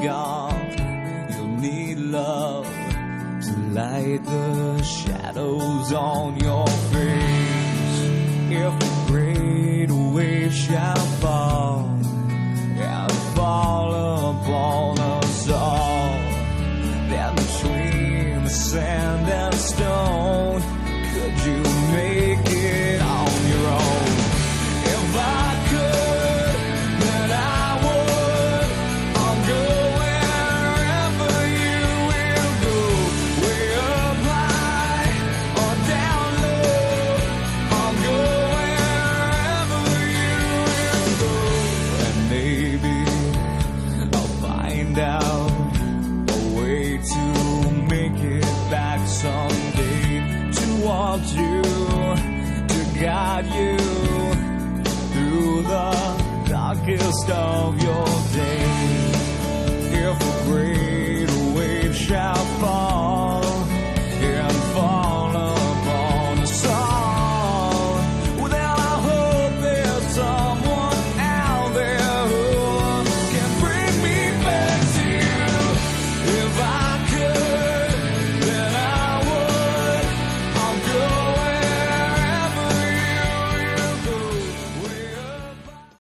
gone, you'll need love to light the shadows on your face. If a great wave shall fall and fall upon us all, then between the sand and stone, could you make it on your own? If I could, then I would. I'll go wherever you will go, way up high or down low. I'll go wherever you will go, and maybe I'll find out a way to make it back someday, to want you, to guide you through the darkest of your days. If a great wave shall fall